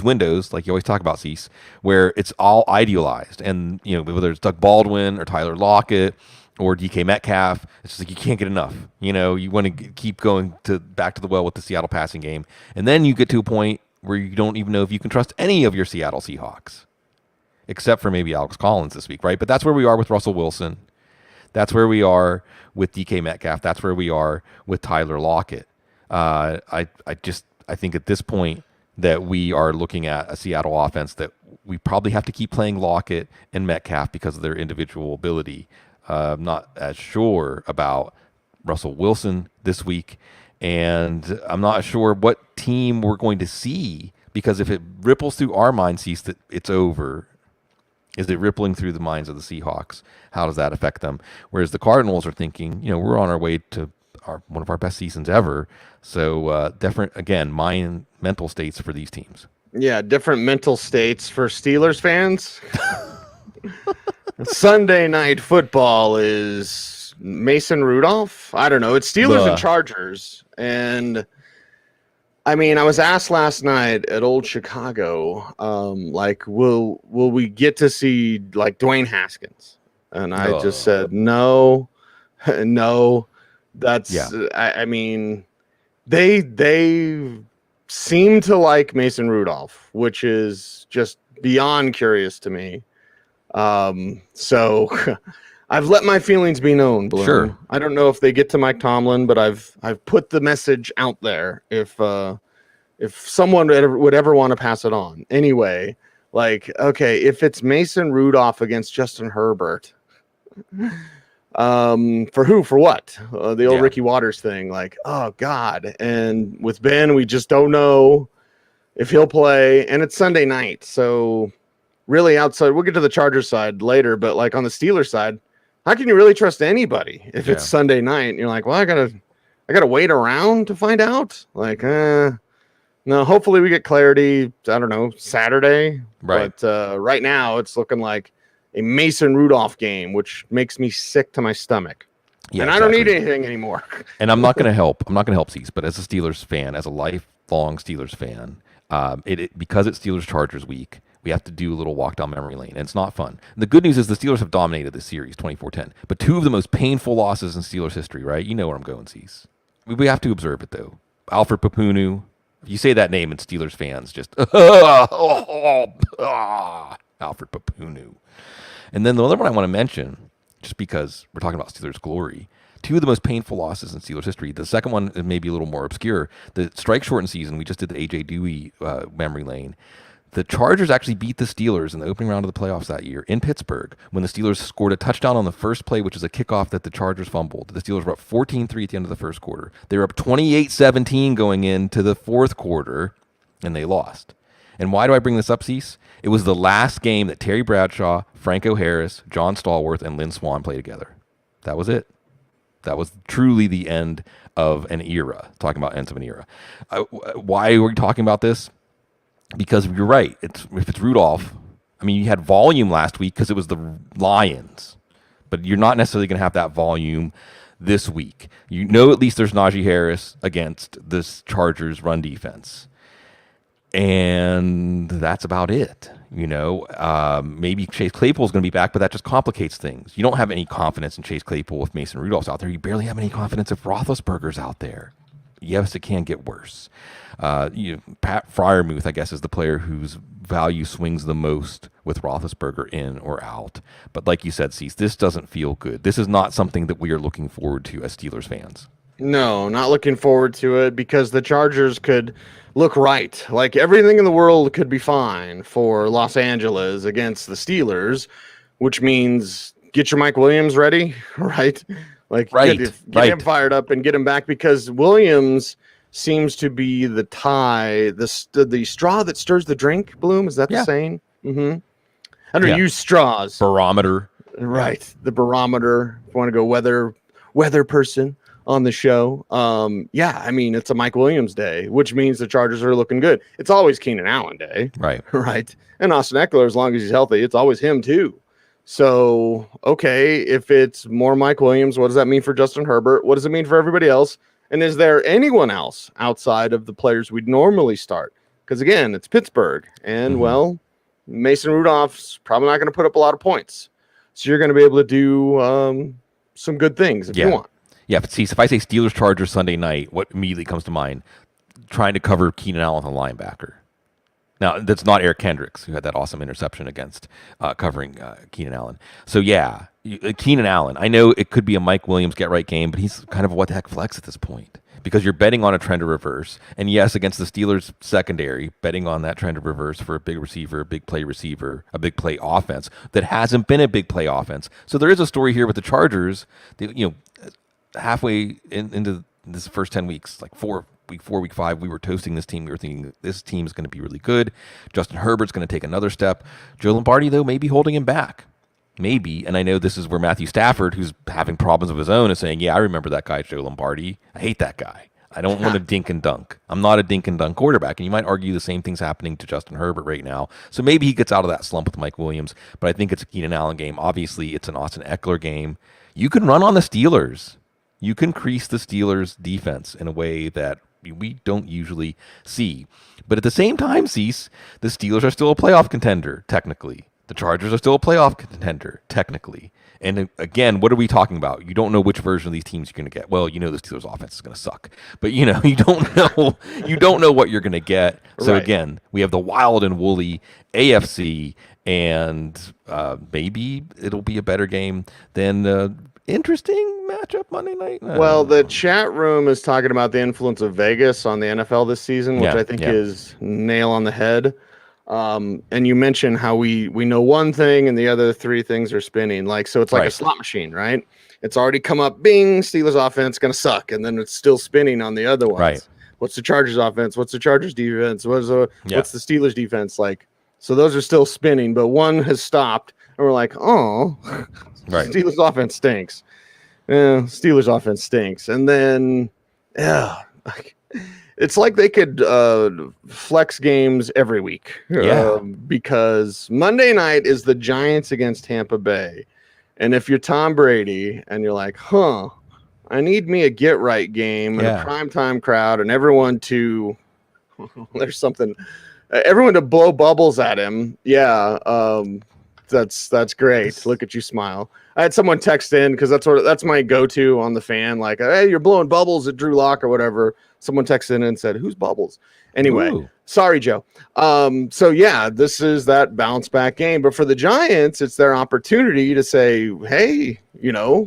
S2: windows, like you always talk about, Cease, where it's all idealized. And, whether it's Doug Baldwin or Tyler Lockett or DK Metcalf, it's just like you can't get enough. You want to keep going back to the well with the Seattle passing game. And then you get to a point where you don't even know if you can trust any of your Seattle Seahawks, except for maybe Alex Collins this week, right? But that's where we are with Russell Wilson. That's where we are with DK Metcalf. That's where we are with Tyler Lockett. I think at this point that we are looking at a Seattle offense that we probably have to keep playing Lockett and Metcalf because of their individual ability. I'm not as sure about Russell Wilson this week, and I'm not sure what team we're going to see, because if it ripples through our mind, sees that it's over, is it rippling through the minds of the Seahawks? How does that affect them? Whereas the Cardinals are thinking, we're on our way to one of our best seasons ever. So different, again, mental states for these teams.
S1: Yeah, different mental states for Steelers fans. Sunday night football is Mason Rudolph. I don't know. It's Steelers and Chargers. And I mean, I was asked last night at Old Chicago, will we get to see like Dwayne Haskins? And I just said, no. That's, I mean, they seem to like Mason Rudolph, which is just beyond curious to me. So I've let my feelings be known, Bloom.
S2: Sure.
S1: I don't know if they get to Mike Tomlin, but I've put the message out there if someone would ever want to pass it on. Anyway, okay, if it's Mason Rudolph against Justin Herbert, for who, for what? The old Ricky Waters thing, oh God. And with Ben, we just don't know if he'll play, and it's Sunday night. So really outside, we'll get to the Chargers side later, but on the Steelers side, how can you really trust anybody if it's Sunday night and you're like, well, I gotta wait around to find out? No, hopefully we get clarity, I don't know, Saturday.
S2: Right.
S1: But right now it's looking like a Mason Rudolph game, which makes me sick to my stomach. Yeah, and I don't need anything anymore.
S2: And I'm not going to help. I'm not going to help Cease, but as a Steelers fan, as a lifelong Steelers fan, because it's Steelers Chargers week, we have to do a little walk down memory lane, and it's not fun. The good news is the Steelers have dominated this series, 24-10, but two of the most painful losses in Steelers history, right? You know where I'm going, Cease. We have to observe it, though. Alfred Papunu. If you say that name and Steelers fans just, Alfred Papunu. And then the other one I want to mention, just because we're talking about Steelers glory, two of the most painful losses in Steelers history. The second one is maybe a little more obscure. The strike shortened season, we just did the A.J. Dewey memory lane. The Chargers actually beat the Steelers in the opening round of the playoffs that year in Pittsburgh when the Steelers scored a touchdown on the first play, which is a kickoff that the Chargers fumbled. The Steelers were up 14-3 at the end of the first quarter. They were up 28-17 going into the fourth quarter, and they lost. And why do I bring this up, Cease? It was the last game that Terry Bradshaw, Franco Harris, John Stallworth, and Lynn Swann played together. That was it. That was truly the end of an era. Talking about ends of an era. Why are we talking about this? Because you're right. If it's Rudolph, I mean, you had volume last week because it was the Lions, but you're not necessarily going to have that volume this week. You know, at least there's Najee Harris against this Chargers run defense. And that's about it. Maybe Chase Claypool's going to be back, but that just complicates things. You don't have any confidence in Chase Claypool if Mason Rudolph's out there. You barely have any confidence if Roethlisberger's out there. Yes, it can get worse. Pat Freiermuth, I guess, is the player whose value swings the most with Roethlisberger in or out. But like you said, Cease, this doesn't feel good. This is not something that we are looking forward to as Steelers fans.
S1: No, not looking forward to it because the Chargers could look right. Everything in the world could be fine for Los Angeles against the Steelers, which means get your Mike Williams ready, right? Get him fired up and get him back because Williams seems to be the tie, the straw that stirs the drink, Bloom. Is that the saying? Mm-hmm. I don't use straws.
S2: Barometer.
S1: Right. The barometer. If you want to go weather person on the show. I mean, it's a Mike Williams day, which means the Chargers are looking good. It's always Keenan Allen day.
S2: Right.
S1: Right. And Austin Eckler, as long as he's healthy, it's always him too. So, okay, if it's more Mike Williams, what does that mean for Justin Herbert? What does it mean for everybody else? And is there anyone else outside of the players we'd normally start? Because, again, it's Pittsburgh. And, well, Mason Rudolph's probably not going to put up a lot of points. So you're going to be able to do some good things if you want.
S2: Yeah, but see, if I say Steelers-Chargers Sunday night, what immediately comes to mind? Trying to cover Keenan Allen, the linebacker. Now, that's not Eric Kendricks, who had that awesome interception against covering Keenan Allen. So, yeah, Keenan Allen. I know it could be a Mike Williams get-right game, but he's kind of a what-the-heck flex at this point because you're betting on a trend to reverse. And, yes, against the Steelers secondary, betting on that trend to reverse for a big receiver, a big play receiver, a big play offense that hasn't been a big play offense. So there is a story here with the Chargers, halfway into this first 10 weeks, like week 4, week 5, we were toasting this team. We were thinking this team is going to be really good. Justin Herbert's going to take another step. Joe Lombardi, though, may be holding him back. Maybe. And I know this is where Matthew Stafford, who's having problems of his own, is saying, yeah, I remember that guy, Joe Lombardi. I hate that guy. I don't want to dink and dunk. I'm not a dink and dunk quarterback. And you might argue the same thing's happening to Justin Herbert right now. So maybe he gets out of that slump with Mike Williams. But I think it's a Keenan Allen game. Obviously, it's an Austin Eckler game. You can run on the Steelers. You can crease the Steelers' defense in a way that we don't usually see. But at the same time, Cease, the Steelers are still a playoff contender, technically. The Chargers are still a playoff contender, technically. And again, what are we talking about? You don't know which version of these teams you're going to get. Well, you know the Steelers' offense is going to suck, but you don't know what you're going to get. So
S1: Right.
S2: again, we have the wild and woolly AFC, and maybe it'll be a better game than interesting matchup Monday night.
S1: Well, the chat room is talking about the influence of Vegas on the NFL this season, which
S2: Yeah,
S1: I think
S2: yeah.
S1: is nail on the head. And you mentioned how we know one thing and the other 3 things are spinning. Like, so it's like a
S2: Right.
S1: slot machine, right? It's already come up, bing, Steelers offense going to suck. And then it's still spinning on the other ones.
S2: Right.
S1: What's the Chargers offense? What's the Chargers defense? What's the
S2: Yeah.
S1: Steelers defense? Like, so those are still spinning, but one has stopped and we're like, oh,
S2: Right.
S1: Steelers offense stinks. Yeah, Steelers offense stinks. And then, yeah, it's like they could flex games every week.
S2: Yeah.
S1: Because Monday night is the Giants against Tampa Bay. And if you're Tom Brady and you're like, I need me a get right game and
S2: Yeah.
S1: a primetime crowd and everyone to, there's something, everyone to blow bubbles at him. Yeah. That's great. Look at you smile. I had someone text in because that's my go-to on the fan. Like, hey, you're blowing bubbles at Drew Lock or whatever. Someone texted in and said, "Who's Bubbles?" Anyway,
S2: Ooh.
S1: sorry, Joe. So yeah, this is that bounce back game. But for the Giants, it's their opportunity to say, "Hey,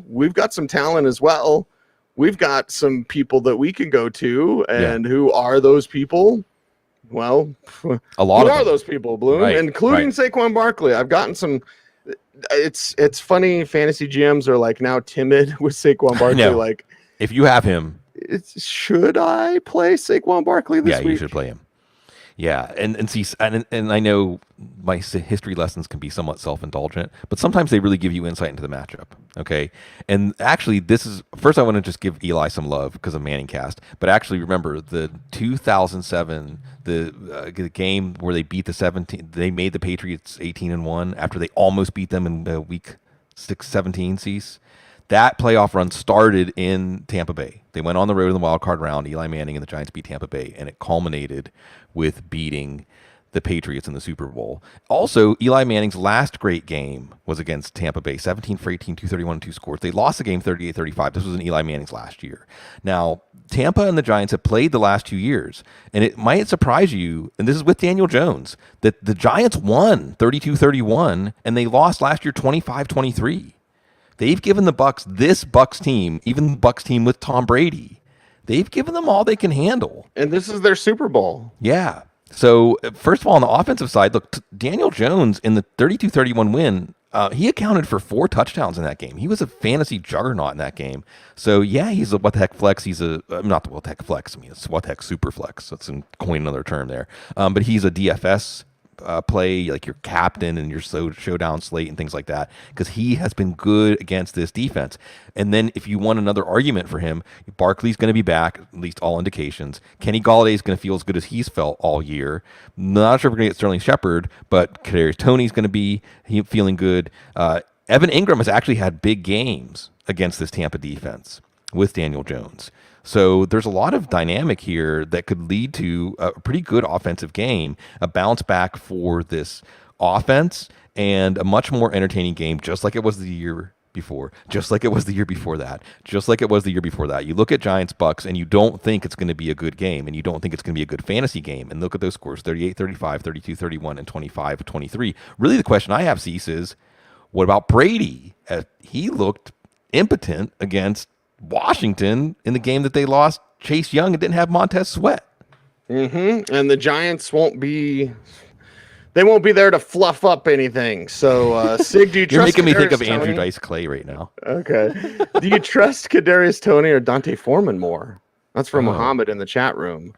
S1: we've got some talent as well. We've got some people that we can go to, and who are those people?" Well,
S2: A lot
S1: who
S2: of
S1: are
S2: them.
S1: those people, Bloom,
S2: Right,
S1: including Saquon Barkley? I've gotten some. It's funny. Fantasy GMs are like now timid with Saquon Barkley.
S2: know.
S1: Like,
S2: If you have him,
S1: should I play Saquon Barkley this
S2: yeah,
S1: week?
S2: you should play him. Yeah, and see, and I know my history lessons can be somewhat self-indulgent, but sometimes they really give you insight into the matchup. Okay, and actually, this is first. I want to just give Eli some love because of Manning Cast, but actually, remember the 2007 the game where they beat the 17. They made the Patriots 18-1 after they almost beat them in week 17. Cease. That playoff run started in Tampa Bay. They went on the road in the wild card round. Eli Manning and the Giants beat Tampa Bay, and it culminated with beating the Patriots in the Super Bowl. Also, Eli Manning's last great game was against Tampa Bay, 17 for 18, 231, 2 scores. They lost the game 38-35. This was in Eli Manning's last year. Now, Tampa and the Giants have played the last 2 years, and it might surprise you, and this is with Daniel Jones, that the Giants won 32-31, and they lost last year 25-23. They've given the Bucs, this Bucs team, even the Bucs team with Tom Brady, they've given them all they can handle.
S1: And this is their Super Bowl.
S2: Yeah. So, first of all, on the offensive side, look, Daniel Jones in the 32-31 win, he accounted for 4 touchdowns in that game. He was a fantasy juggernaut in that game. So, yeah, he's a what-the-heck flex. He's a, not the what-the-heck flex. I mean, it's what-the-heck super flex. Let's coin another term there. But he's a DFS play, like your captain and your showdown slate and things like that, because he has been good against this defense. And then if you want another argument for him, Barkley's going to be back, at least all indications. Kenny Galladay is going to feel as good as he's felt all year. Not sure if we're going to get Sterling Shepard, but Kadarius Toney's going to be feeling good. Evan Ingram has actually had big games against this Tampa defense with Daniel Jones. So there's a lot of dynamic here that could lead to a pretty good offensive game, a bounce back for this offense, and a much more entertaining game, just like it was the year before, just like it was the year before that, just like it was the year before that. You look at Giants Bucks and you don't think it's going to be a good game, and you don't think it's going to be a good fantasy game. And look at those scores, 38-35, 32-31, and 25-23. Really, the question I have, Cease, is what about Brady? He looked impotent against Washington in the game that they lost Chase Young and didn't have Montez Sweat.
S1: And the Giants won't be there to fluff up anything. So, Sig, do you trust
S2: You're making me think of
S1: Kadarius
S2: Andrew
S1: Toney?
S2: Dice Clay right now.
S1: Okay. Do you trust Kadarius Toney or Dante Foreman more? That's from Muhammad in the chat room.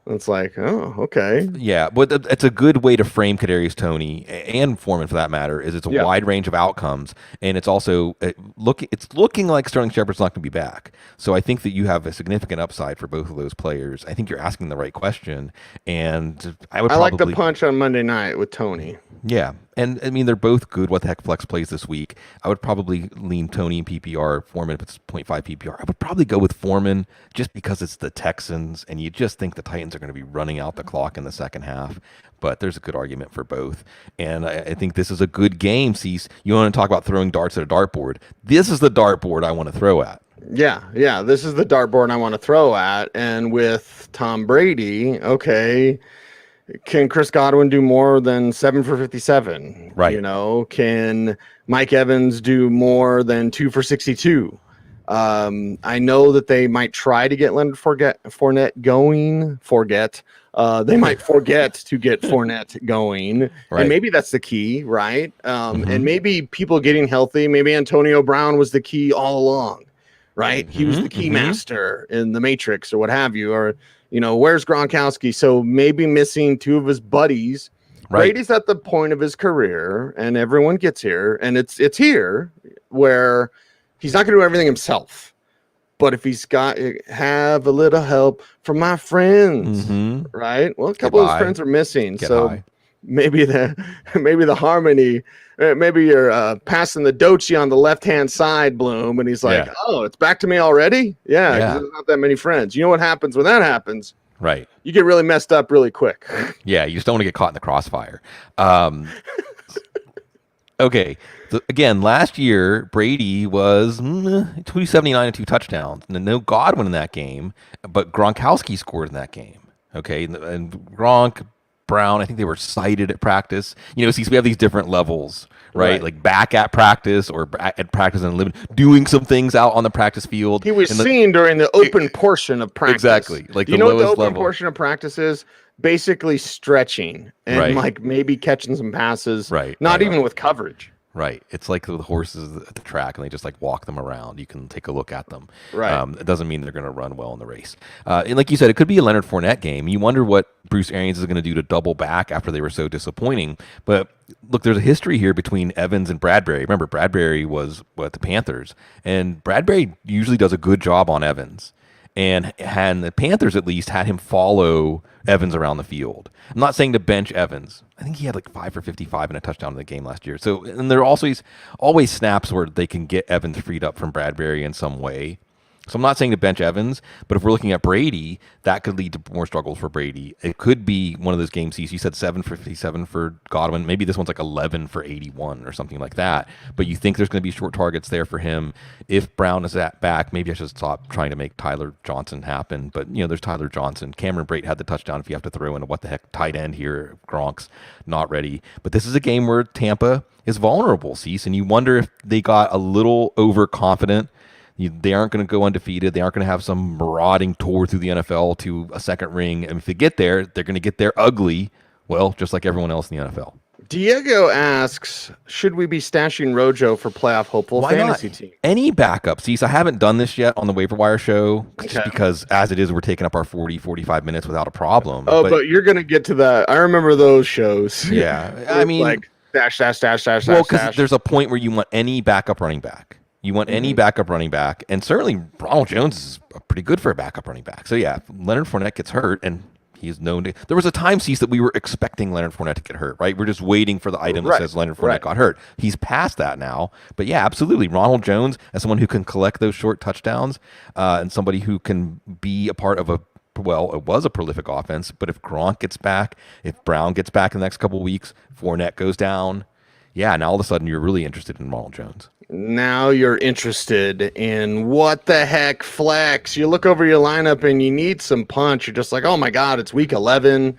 S1: It's like, oh, okay.
S2: Yeah, but it's a good way to frame Kadarius Toney and Foreman, for that matter, is it's a wide range of outcomes, and it's also looking like Sterling Shepard's not going to be back. So I think that you have a significant upside for both of those players. I think you're asking the right question, and I
S1: like the punch on Monday night with Toney.
S2: Yeah, and I mean, they're both good what the heck flex plays this week. I would probably lean Toney in PPR, Foreman if it's 0.5 PPR. I would probably go with Foreman just because it's the Texans, and you just think the Titans are going to be running out the clock in the second half. But there's a good argument for both. And I think this is a good game, Cease. You want to talk about throwing darts at a dartboard. This is the dartboard I want to throw at.
S1: Yeah, this is the dartboard I want to throw at. And with Tom Brady, okay, can Chris Godwin do more than 7 for 57?
S2: Right.
S1: You know, can Mike Evans do more than 2 for 62? I know that they might try to get Leonard Fournette going. They might forget to get Fournette going.
S2: Right.
S1: And maybe that's the key, right? And maybe people getting healthy. Maybe Antonio Brown was the key all along, right? He was the key master in the Matrix or what have you. Or, you know, where's Gronkowski? So maybe missing 2 of his buddies. Right. Brady's at the point of his career, and everyone gets here, and it's here where he's not going to do everything himself. But if he's got have a little help from my friends, right? Well, a couple of his friends are missing, maybe the harmony. Maybe you're passing the Dochi on the left-hand side, Bloom, and he's like, "Oh, it's back to me already." Yeah, 'cause there's not that many friends. You know what happens when that happens?
S2: Right.
S1: You get really messed up really quick.
S2: Yeah, you just don't want to get caught in the crossfire. Okay. So again, last year, Brady was 279 and 2 touchdowns. And no Godwin in that game, but Gronkowski scored in that game. Okay. And Gronk, Brown, I think they were cited at practice. You know, so we have these different levels, right? Like back at practice or at practice and living, doing some things out on the practice field.
S1: He was seen during the open portion of practice.
S2: Exactly. Like
S1: you know what the open portion of practice is? Basically stretching and like maybe catching some passes.
S2: Right.
S1: Not even with coverage.
S2: Right. It's like the horses at the track and they just like walk them around. You can take a look at them.
S1: Right.
S2: It doesn't mean they're going to run well in the race. And like you said, it could be a Leonard Fournette game. You wonder what Bruce Arians is going to do to double back after they were so disappointing. But look, there's a history here between Evans and Bradbury. Remember, Bradbury was at the Panthers, and Bradbury usually does a good job on Evans. And the Panthers at least had him follow Evans around the field. I'm not saying to bench Evans. I think he had like 5 for 55 and a touchdown in the game last year. So, and there are also always snaps where they can get Evans freed up from Bradbury in some way. So I'm not saying to bench Evans, but if we're looking at Brady, that could lead to more struggles for Brady. It could be one of those games. You said 7 for 57 for Godwin. Maybe this one's like 11 for 81 or something like that. But you think there's going to be short targets there for him. If Brown is back, maybe I should stop trying to make Tyler Johnson happen. But, you know, there's Tyler Johnson. Cameron Brate had the touchdown if you have to throw in a what the heck tight end here. Gronk's not ready. But this is a game where Tampa is vulnerable, Cease, and you wonder if they got a little overconfident. They aren't going to go undefeated. They aren't going to have some marauding tour through the NFL to a second ring. And if they get there, they're going to get there ugly. Well, just like everyone else in the NFL.
S1: Diego asks, should we be stashing Rojo for playoff hopeful fantasy team?
S2: Any backup. See, so I haven't done this yet on the waiver wire show just because as it is, we're taking up our 40, 45 minutes without a problem.
S1: Oh, but you're going to get to that. I remember those shows.
S2: Yeah. I mean,
S1: like dash.
S2: Well, because there's a point where you want any backup running back. You want any backup running back, and certainly Ronald Jones is pretty good for a backup running back. So yeah, if Leonard Fournette gets hurt, and he's known to. There was a time, Cease, that we were expecting Leonard Fournette to get hurt, right? We're just waiting for the item that says Leonard Fournette got hurt. He's past that now, but yeah, absolutely. Ronald Jones, as someone who can collect those short touchdowns, and somebody who can be a part of it was a prolific offense. But if Gronk gets back, if Brown gets back in the next couple of weeks, Fournette goes down. Yeah, now all of a sudden you're really interested in Ronald Jones.
S1: Now you're interested in what the heck flex. You look over your lineup and you need some punch. You're just like, oh my God, it's week 11.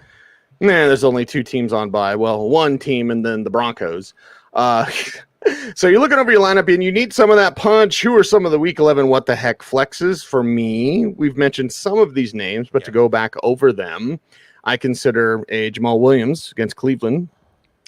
S1: Man, there's only 2 teams on bye. Well, 1 team and then the Broncos. So you're looking over your lineup and you need some of that punch. Who are some of the week 11 what the heck flexes for me? We've mentioned some of these names, but to go back over them, I consider a Jamal Williams against Cleveland.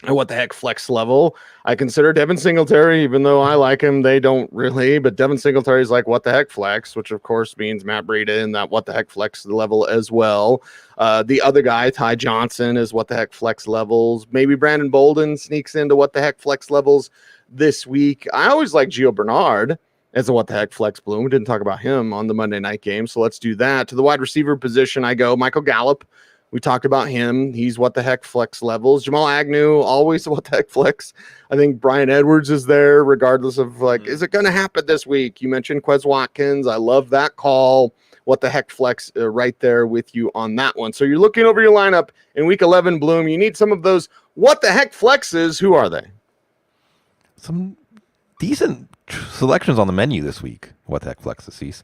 S1: And what the heck flex level. I consider Devin Singletary, even though I like him, they don't really. But Devin Singletary is like what the heck flex, which of course means Matt Breida in that what the heck flex level as well. The other guy, Ty Johnson, is what the heck flex levels. Maybe Brandon Bolden sneaks into what the heck flex levels this week. I always like Gio Bernard as a what the heck flex bloom. We didn't talk about him on the Monday night game, so let's do that. To the wide receiver position, I go Michael Gallup. We talked about him. He's what the heck flex levels. Jamal Agnew, always what the heck flex. I think Brian Edwards is there regardless of is it going to happen this week? You mentioned Quez Watkins. I love that call. What the heck flex right there with you on that one. So you're looking over your lineup in week 11, Bloom. You need some of those what the heck flexes. Who are they?
S2: Some decent selections on the menu this week. What the heck flexes, Cease.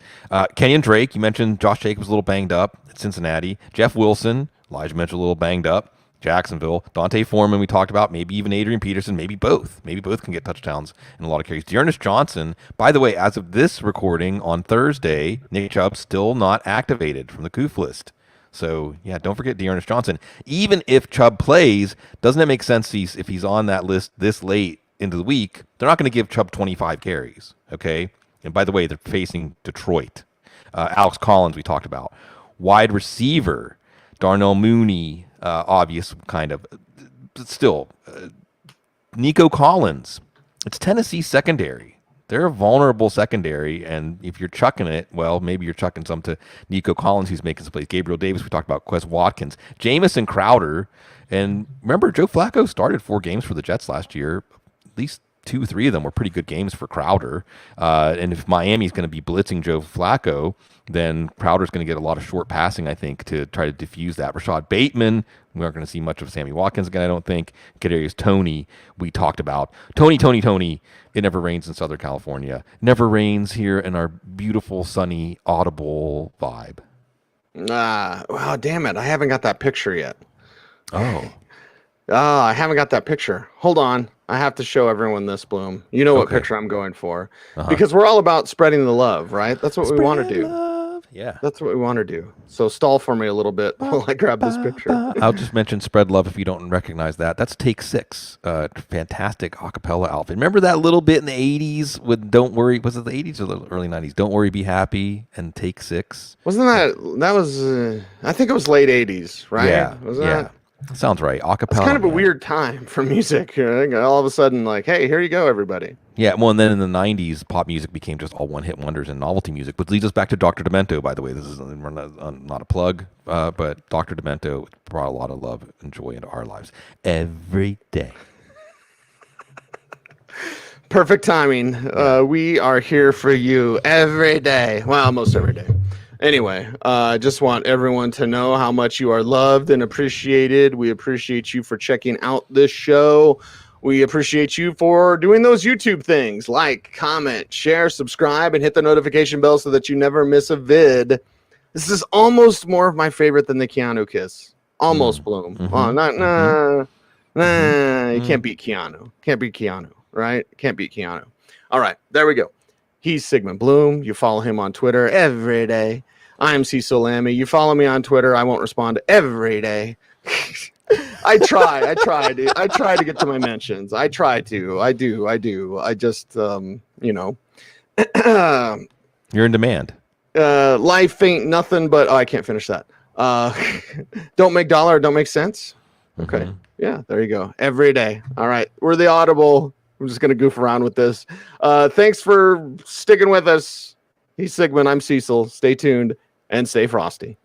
S2: Kenyon Drake, you mentioned Josh Jacobs a little banged up at Cincinnati. Jeff Wilson, Elijah Mitchell a little banged up. Jacksonville. Dante Foreman we talked about. Maybe even Adrian Peterson. Maybe both. Maybe both can get touchdowns and a lot of carries. Dearness Johnson. By the way, as of this recording on Thursday, Nick Chubb still not activated from the COOF list. So, yeah, don't forget Dearness Johnson. Even if Chubb plays, doesn't it make sense if he's on that list this late into the week, they're not going to give Chubb 25 carries, okay? And by the way, they're facing Detroit. Alex Collins we talked about. Wide receiver. Darnell Mooney, obvious kind of, but still, Nico Collins. It's Tennessee's secondary. They're a vulnerable secondary, and if you're chucking it, well, maybe you're chucking some to Nico Collins, who's making some plays. Gabriel Davis, we talked about Quez Watkins, Jamison Crowder, and remember, Joe Flacco started 4 games for the Jets last year. At least 2-3 of them were pretty good games for Crowder. And if Miami's going to be blitzing Joe Flacco, then Crowder's going to get a lot of short passing, I think, to try to diffuse that. Rashad Bateman, we aren't going to see much of Sammy Watkins again, I don't think. Kadarius Toney, we talked about. Tony. It never rains in Southern California. Never rains here in our beautiful, sunny, audible vibe.
S1: Wow, damn it. I haven't got that picture yet.
S2: Oh.
S1: I haven't got that picture. Hold on. I have to show everyone this, Bloom. You know what picture I'm going for. Because we're all about spreading the love, right? That's what we want to do.
S2: Love. Yeah.
S1: That's what we want to do. So stall for me a little bit while I grab this picture.
S2: I'll just mention Spread Love if you don't recognize that. That's Take 6. Fantastic acapella outfit. Remember that little bit in the 80s with Don't Worry? Was it the 80s or the early 90s? Don't Worry, Be Happy and Take 6.
S1: Wasn't that was, I think it was late 80s, right?
S2: Yeah.
S1: Was that?
S2: Sounds right. Acapella.
S1: It's kind of a weird time for music. All of a sudden, like, hey, here you go, everybody.
S2: Yeah, well, and then in the 90s, pop music became just all one-hit wonders and novelty music, which leads us back to Dr. Demento, by the way. This is not a plug, but Dr. Demento brought a lot of love and joy into our lives every day.
S1: Perfect timing. We are here for you every day. Well, almost every day. Anyway, I just want everyone to know how much you are loved and appreciated. We appreciate you for checking out this show. We appreciate you for doing those YouTube things. Like, comment, share, subscribe, and hit the notification bell so that you never miss a vid. This is almost more of my favorite than the Keanu kiss. Almost, Bloom. You can't beat Keanu. Can't beat Keanu, right? Can't beat Keanu. All right, there we go. He's Sigmund Bloom. You follow him on Twitter every day. I'm Cecil Lammy. You follow me on Twitter. I won't respond every day. I try to get to my mentions. I try to. I do. I just,
S2: You're in demand.
S1: Life ain't nothing but, I can't finish that. Don't make dollar, don't make sense. Okay. Mm-hmm. Yeah, there you go. Every day. All right. We're the Audible. I'm just going to goof around with this. Thanks for sticking with us. He's Sigmund. I'm Cecil. Stay tuned and stay frosty.